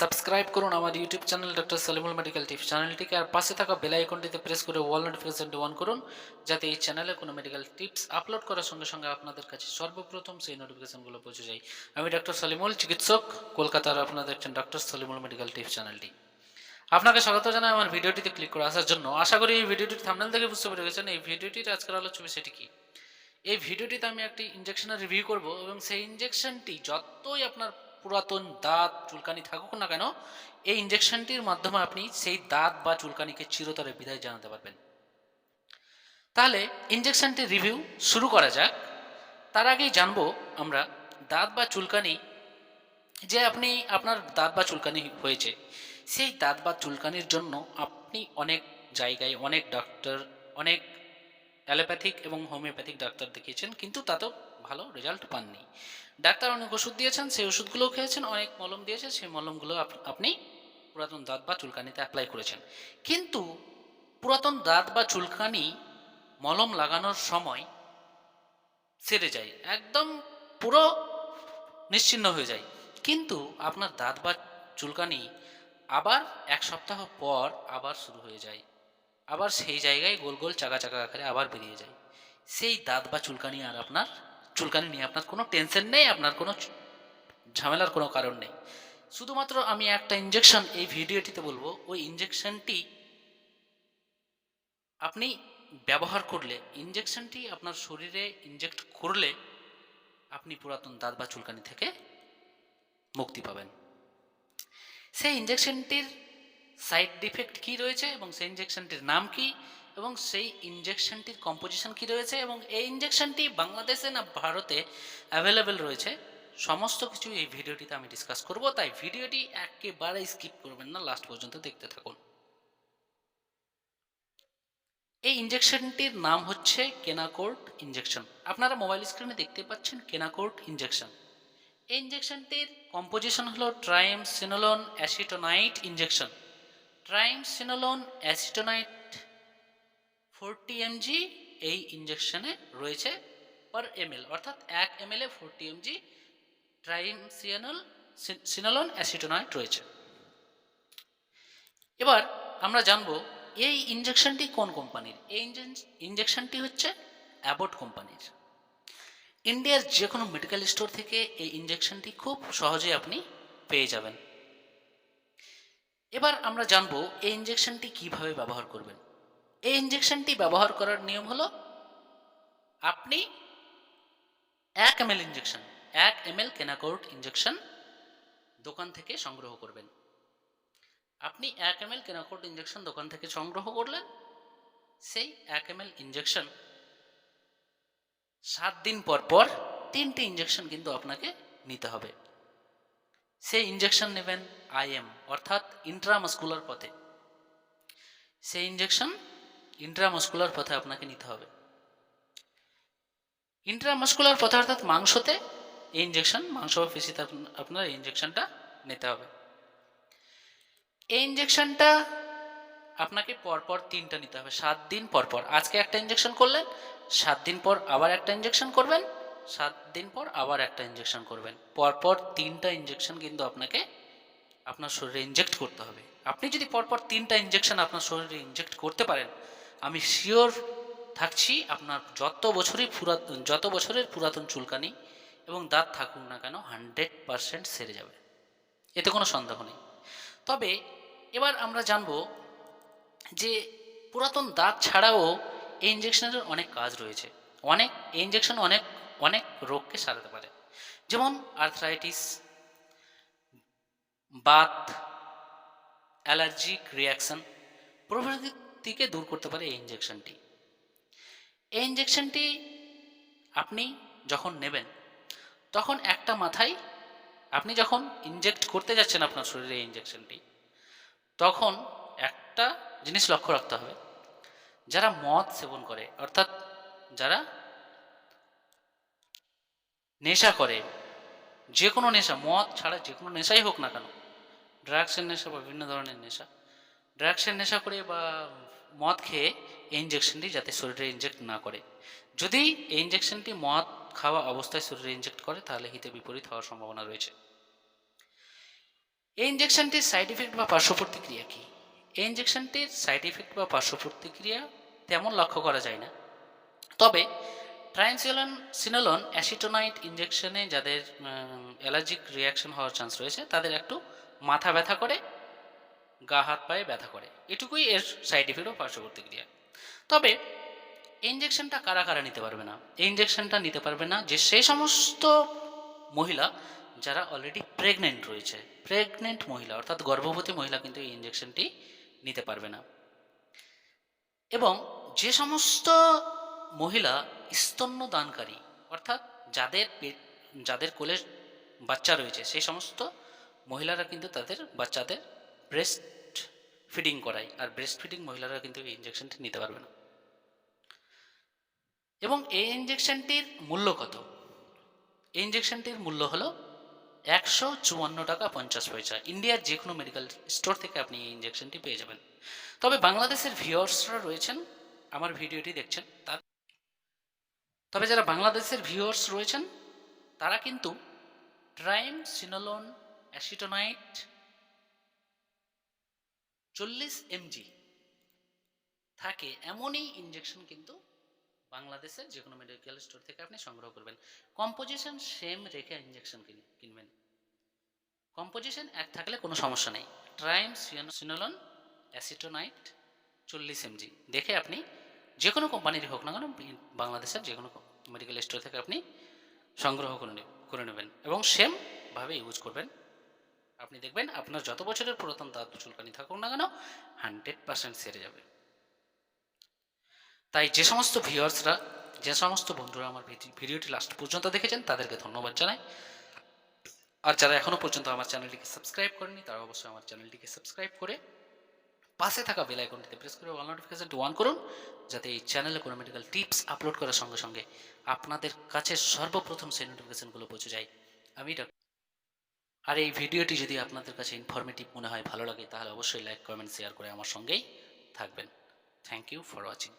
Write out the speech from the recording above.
Subscribe করুন আমার YouTube channel doctor Salimul medical tips চ্যানেলটিকে, আর পাশে থাকা বেল আইকনটিতে প্রেস করে অল নোটিফিকেশনটি অন করুন, যাতে এই চ্যানেলে কোনো মেডিকেল টিপস আপলোড করার সঙ্গে সঙ্গে আপনাদের কাছে সর্বপ্রথম সেই নোটিফিকেশনগুলো পৌঁছে যায়। আমি ডক্টর সালিমুল, চিকিৎসক, কলকাতার। আপনারা দেখছেন ডক্টর সালিমুল মেডিকেল টিপস চ্যানেলটি। আপনাকে স্বাগত জানাই আমার ভিডিওটিতে ক্লিক করে আসার জন্য। আশা করি এই ভিডিওটির থাম্বনেল থেকে বুঝতে পেরে গেছেন এই ভিডিওটির আজকের আলোচ্য বিষয়টি কি। এই ভিডিওটিতে আমি একটি ইনজেকশনের রিভিউ করব, এবং সেই ইনজেকশনটি যতই আপনার পুরাতন দাঁত চুলকানি থাকুক না কেন, এই ইনজেকশনটির মাধ্যমে আপনি সেই দাঁত বা চুলকানিকে চিরতরে বিদায় জানাতে পারবেন। তাহলে ইনজেকশনটির রিভিউ শুরু করা যাক। তার আগেই জানবো আমরা দাঁত বা চুলকানি, যে আপনার দাঁত বা চুলকানি হয়েছে, সেই দাঁত বা চুলকানির জন্য আপনি অনেক জায়গায় অনেক ডাক্তার, অনেক অ্যালোপ্যাথিক এবং হোমিওপ্যাথিক ডাক্তার দেখিয়েছেন, কিন্তু তাতেও ভালো রেজাল্ট পাননি। ডাক্তার অনেক ওষুধ দিয়েছেন, সেই ওষুধগুলোও খেয়েছেন, অনেক মলম দিয়েছে, সেই মলমগুলো আপনি পুরাতন দাঁত বা চুলকানিতে অ্যাপ্লাই করেছেন। কিন্তু পুরাতন দাঁত বা চুলকানি মলম লাগানোর সময় সেরে যায়, একদম পুরো নিশ্চিহ্ন হয়ে যায়, কিন্তু আপনার দাঁত বা চুলকানি আবার এক সপ্তাহ পর আবার শুরু হয়ে যায়, আবার সেই জায়গায় গোল গোল চাকা চাকা আকারে আবার বেরিয়ে যায়। সেই দাঁত বা চুলকানি আর আপনার চুলকানি নিয়ে আপনার কোনো টেনশন নেই, আপনার কোনো ঝামেলার কোনো কারণ নেই। শুধুমাত্র আমি একটা ইনজেকশন এই ভিডিওটিতে বলবো, ওই ইনজেকশনটি আপনি ব্যবহার করলে, ইনজেকশনটি আপনার শরীরে ইনজেক্ট করলে আপনি পুরাতন দাঁত বা চুলকানি থেকে মুক্তি পাবেন। সেই ইনজেকশনটির সাইড ডিফেক্ট কী রয়েছে, এবং সেই ইনজেকশনটির নাম কি, এবং সেই ইনজেকশনটির কম্পোজিশন কী রয়েছে, এবং এই ইনজেকশনটি বাংলাদেশে না ভারতে অ্যাভেলেবেল রয়েছে, সমস্ত কিছু এই ভিডিওটিতে আমি ডিসকাস করব। তাই ভিডিওটি একেবারেই স্কিপ করবেন না, লাস্ট পর্যন্ত দেখতে থাকুন। এই ইনজেকশনটির নাম হচ্ছে কেনাকোর্ট ইনজেকশন। আপনারা মোবাইল স্ক্রিনে দেখতে পাচ্ছেন কেনাকোর্ট ইনজেকশন। এই ইনজেকশনটির কম্পোজিশন হলো ট্রাইমসিনোলোন অ্যাসিটোনাইট ইনজেকশন। ট্রাইমসিনোলোন অ্যাসিটোনাইট 40 mg এই ইনজেকশনে রয়েছে পার ml, অর্থাৎ 1 ml 40 mg ট্রাইমসিনোলোন অ্যাসিটোনাইট রয়েছে। এবার আমরা জানবো এই ইনজেকশনটি কোন কোম্পানির। এই ইনজেকশনটি হচ্ছে অ্যাবট কোম্পানির। ইন্ডিয়ার যে কোনো মেডিকেল স্টোর থেকে এই ইনজেকশনটি খুব সহজেই আপনি পেয়ে যাবেন। এবার আমরা জানবো এই ইনজেকশনটি কিভাবে ব্যবহার করবেন। এই ইনজেকশনটি ব্যবহার করার নিয়ম হলো, আপনি 1 ml ইনজেকশন, 1 ml কেনাকোর্ট ইনজেকশন দোকান থেকে সংগ্রহ করবেন। আপনি 1 ml কেনাকোর্ট ইনজেকশন দোকান থেকে সংগ্রহ করলেন। সেই 1 ml ইনজেকশন 7 দিন পর পর 3টে ইনজেকশন কিন্তু আপনাকে নিতে হবে। সেই ইনজেকশন নেবেন IM, অর্থাৎ ইন্ট্রামাস্কুলার পথে। সেই ইনজেকশন ইন্ট্রামাস্কুলার পথে আপনাকে নিতে হবে। ইন্ট্রামাস্কুলার পথে অর্থাৎ মাংসতে এই ইনজেকশন, মাংস বা পেশিতে আপনার এই ইনজেকশনটা নিতে হবে। এই ইনজেকশনটা আপনাকে পরপর 3টা নিতে হবে, 7 দিন পর পর। আজকে একটা ইনজেকশন করলেন, 7 দিন পর আবার একটা ইনজেকশন করবেন, 7 দিন পর আবার একটা ইনজেকশন করবেন। পরপর 3টা ইনজেকশন কিন্তু আপনাকে আপনার শরীরে ইনজেক্ট করতে হবে। আপনি যদি পরপর 3টা ইনজেকশন আপনার শরীরে ইনজেক্ট করতে পারেন, আমি শিওর থাকছি আপনার যত বছরের পুরাতন চুলকানি এবং দাঁত থাকুক না কেন 100% সেরে যাবে, এতে কোনো সন্দেহ নেই। তবে এবার আমরা জানবো যে পুরাতন দাঁত ছাড়াও এই ইনজেকশনের অনেক কাজ রয়েছে। এই ইনজেকশন অনেক অনেক রোগকে সারাতে পারে, যেমন আর্থ্রাইটিস, বাত, অ্যালার্জিক রিয়াকশন প্রভৃতিকে দূর করতে পারে এই ইনজেকশনটি। এই ইনজেকশনটি আপনি যখন নেবেন, তখন একটা মাথায়, আপনি যখন ইনজেক্ট করতে যাচ্ছেন আপনার শরীরে এই ইনজেকশনটি, তখন একটা জিনিস লক্ষ্য রাখতে হবে, যারা মদ সেবন করে, অর্থাৎ যারা নেশা করে, যে কোনো নেশা, মদ ছাড়া যে কোনো নেশাই হোক না কেন, ড্রাগসের নেশা বা বিভিন্ন ধরনের নেশা, ড্রাগসের নেশা করে বা মদ খেয়ে এই ইনজেকশনটি যাতে শরীরে ইনজেক্ট না করে। যদি এই ইনজেকশনটি মদ খাওয়া অবস্থায় শরীরে ইনজেক্ট করে, তাহলে হিতে বিপরীত হওয়ার সম্ভাবনা রয়েছে। এই ইঞ্জেকশনটির সাইড ইফেক্ট বা পার্শ্ব প্রতিক্রিয়া কী? এই ইঞ্জেকশনটির সাইড ইফেক্ট বা পার্শ্ব প্রতিক্রিয়া তেমন লক্ষ্য করা যায় না, তবে সিনোলন অ্যাসিটোনাইট ইঞ্জেকশনে যাদের অ্যালার্জিক রিয়াকশন হওয়ার চান্স রয়েছে তাদের একটু মাথা ব্যথা করে, গা হাত পায়ে ব্যথা করে, এটুকুই এর সাইড ইফেক্ট ও পার্শ্ব প্রতিক্রিয়া। তবে এই ইঞ্জেকশনটা কারা কারা নিতে পারবে না? এই ইঞ্জেকশনটা নিতে পারবে না যে সেই সমস্ত মহিলা যারা অলরেডি প্রেগনেন্ট রয়েছে। প্রেগনেন্ট মহিলা অর্থাৎ গর্ভবতী মহিলা কিন্তু এই ইঞ্জেকশনটি নিতে পারবে না। এবং যে সমস্ত মহিলা স্তন্যদানকারী অর্থাৎ যাদের কোলে বাচ্চা রয়েছে সেই সমস্ত মহিলারা কিন্তু তাদের বাচ্চাদের ব্রেস্ট ফিডিং করায়, আর ব্রেস্ট ফিডিং মহিলারা কিন্তু এই ইঞ্জেকশনটি নিতে পারবে না। এবং এই ইঞ্জেকশনটির মূল্য কত? এই ইঞ্জেকশনটির মূল্য হলো 154 টাকা 50 পয়সা। ইন্ডিয়ার যে কোনো মেডিকেল স্টোর থেকে আপনি এই ইঞ্জেকশনটি পেয়ে যাবেন। তবে বাংলাদেশের ভিউয়ার্সরা রয়েছেন, আমার ভিডিওটি দেখছেন, তবে যারা বাংলাদেশের ভিউয়ার্স রয়েছেন তারা কিন্তু সিনোলন অ্যাসিটোনাইট 40 mg থাকে এমনই ইঞ্জেকশন কিন্তু বাংলাদেশের যে কোনো মেডিকেল স্টোর থেকে আপনি সংগ্রহ করবেন। কম্পোজিশন সেম রেখে ইঞ্জেকশন কিনবেন। কম্পোজিশন এক থাকলে কোনো সমস্যা নেই। সিনোলন অ্যাসিটোনাইট 40 mg দেখে আপনি যে কোনো কোম্পানির হোক না কেন বাংলাদেশের যে কোনো মেডিকেল স্টোর থেকে আপনি সংগ্রহ করে নেবেন এবং সেমভাবে ইউজ করবেন। আপনি দেখবেন আপনার যত বছরের পুরাতন দাঁত চুলকানি থাকুক না কেন 100% সেরে যাবে। তাই যে সমস্ত ভিউয়ার্সরা, যে সমস্ত বন্ধুরা আমার ভিডিওটি লাস্ট পর্যন্ত দেখেছেন তাদেরকে ধন্যবাদ জানাই। আর যারা এখনও পর্যন্ত আমার চ্যানেলটিকে সাবস্ক্রাইব করেনি তারা অবশ্যই আমার চ্যানেলটিকে সাবস্ক্রাইব করে পাশে থাকা বেল আইকনটিতে প্রেস করে অল নোটিফিকেশনটি অন করুন, যাতে এই চ্যানেলে কোনো মেডিকেল টিপস আপলোড করার সঙ্গে সঙ্গে আপনাদের কাছে সর্বপ্রথম সেই নোটিফিকেশনগুলো পৌঁছে যায়। আমি আর এই ভিডিওটি যদি আপনাদের কাছে ইনফরমেটিভ মনে হয়, ভালো লাগে, তাহলে অবশ্যই লাইক, কমেন্ট, শেয়ার করে আমার সঙ্গেই থাকবেন। Thank you for watching.